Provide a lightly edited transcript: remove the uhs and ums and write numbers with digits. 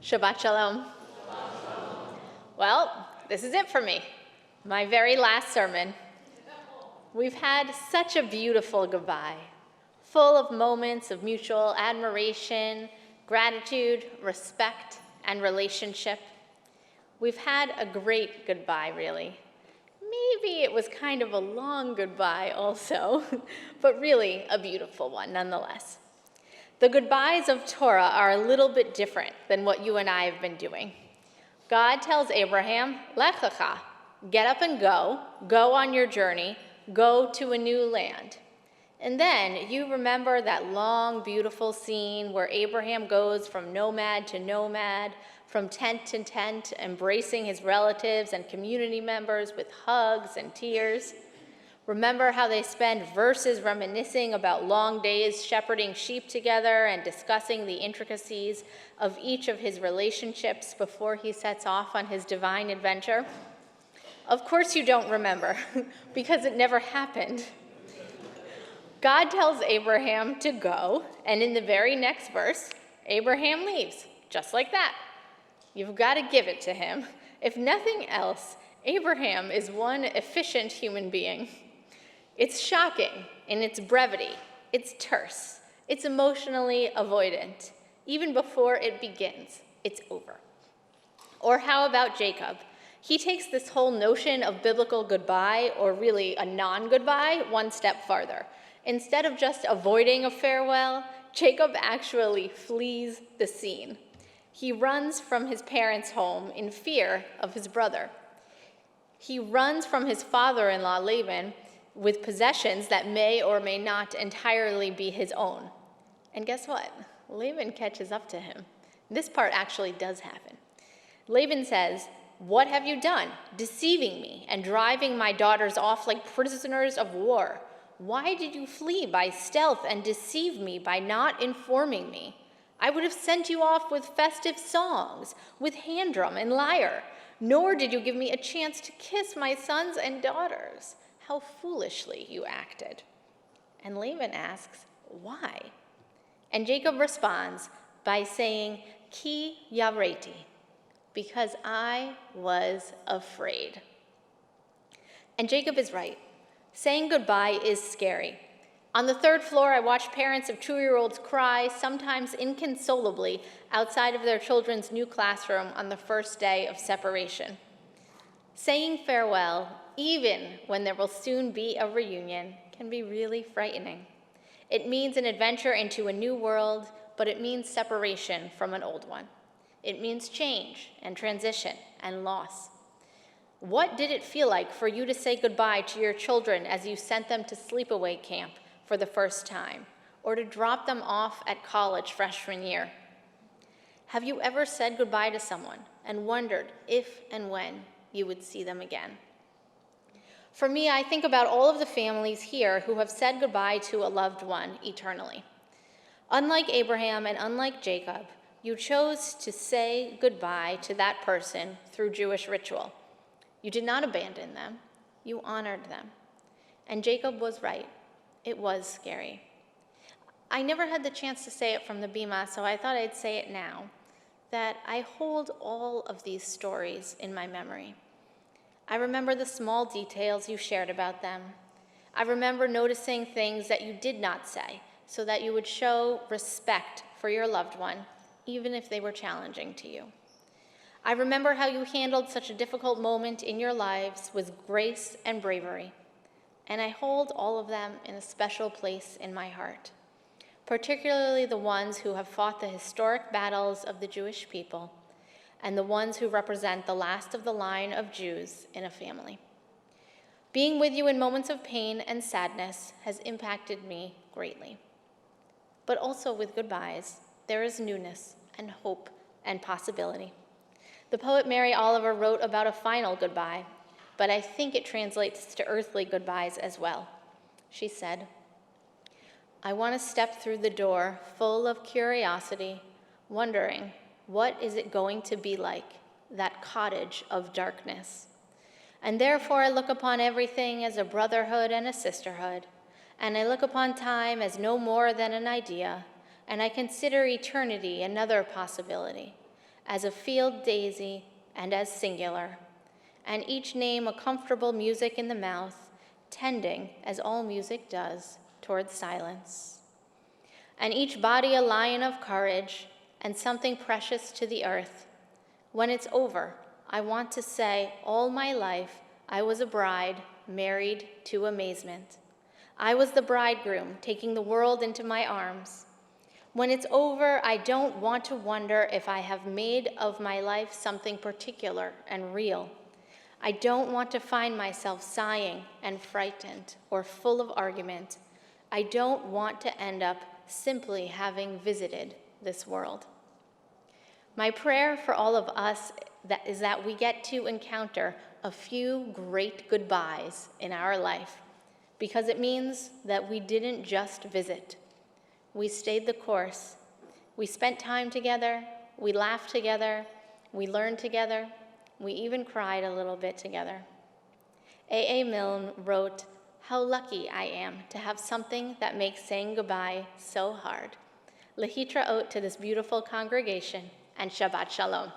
Shabbat Shalom. Well, this is it for me, my very last sermon. We've had such a beautiful goodbye, full of moments of mutual admiration, gratitude, respect, and relationship. We've had a great goodbye, really. Maybe it was kind of a long goodbye also, but really a beautiful one nonetheless. The goodbyes of Torah are a little bit different than what you and I have been doing. God tells Abraham, Lech lecha, get up and go on your journey, go to a new land. And then you remember that long, beautiful scene where Abraham goes from nomad to nomad, from tent to tent, embracing his relatives and community members with hugs and tears. Remember how they spend verses reminiscing about long days shepherding sheep together and discussing the intricacies of each of his relationships before he sets off on his divine adventure? Of course you don't remember, because it never happened. God tells Abraham to go, and in the very next verse, Abraham leaves, just like that. You've got to give it to him. If nothing else, Abraham is one efficient human being. It's shocking in its brevity, it's terse, it's emotionally avoidant. Even before it begins, it's over. Or how about Jacob? He takes this whole notion of biblical goodbye, or really a non-goodbye, one step farther. Instead of just avoiding a farewell, Jacob actually flees the scene. He runs from his parents' home in fear of his brother. He runs from his father-in-law, Laban, with possessions that may or may not entirely be his own. And guess what? Laban catches up to him. This part actually does happen. Laban says, "What have you done, deceiving me and driving my daughters off like prisoners of war? Why did you flee by stealth and deceive me by not informing me? I would have sent you off with festive songs, with hand drum and lyre, nor did you give me a chance to kiss my sons and daughters. How foolishly you acted." And Laban asks, why? And Jacob responds by saying, Ki yareti, because I was afraid. And Jacob is right. Saying goodbye is scary. On the third floor, I watch parents of 2-year-olds cry, sometimes inconsolably, outside of their children's new classroom on the first day of separation. Saying farewell, even when there will soon be a reunion, can be really frightening. It means an adventure into a new world, but it means separation from an old one. It means change and transition and loss. What did it feel like for you to say goodbye to your children as you sent them to sleepaway camp for the first time, or to drop them off at college freshman year? Have you ever said goodbye to someone and wondered if and when you would see them again? For me, I think about all of the families here who have said goodbye to a loved one eternally. Unlike Abraham and unlike Jacob, you chose to say goodbye to that person through Jewish ritual. You did not abandon them, you honored them. And Jacob was right. It was scary. I never had the chance to say it from the bima, so I thought I'd say it now, that I hold all of these stories in my memory. I remember the small details you shared about them. I remember noticing things that you did not say, so that you would show respect for your loved one, even if they were challenging to you. I remember how you handled such a difficult moment in your lives with grace and bravery, and I hold all of them in a special place in my heart, particularly the ones who have fought the historic battles of the Jewish people and the ones who represent the last of the line of Jews in a family. Being with you in moments of pain and sadness has impacted me greatly. But also with goodbyes, there is newness and hope and possibility. The poet Mary Oliver wrote about a final goodbye, but I think it translates to earthly goodbyes as well. She said, "I want to step through the door full of curiosity, wondering, what is it going to be like, that cottage of darkness? And therefore I look upon everything as a brotherhood and a sisterhood, and I look upon time as no more than an idea, and I consider eternity another possibility. as a field daisy and as singular, and each name a comfortable music in the mouth, tending, as all music does, toward silence. And each body a lion of courage and something precious to the earth. When it's over, I want to say all my life I was a bride married to amazement. I was the bridegroom taking the world into my arms. When it's over, I don't want to wonder if I have made of my life something particular and real. I don't want to find myself sighing and frightened or full of argument. I don't want to end up simply having visited this world. My prayer for all of us is that we get to encounter a few great goodbyes in our life, because it means that we didn't just visit. We stayed the course. We spent time together. We laughed together. We learned together. We even cried a little bit together. A.A. Milne wrote, "How lucky I am to have something that makes saying goodbye so hard." Lehitraot to this beautiful congregation, and Shabbat Shalom.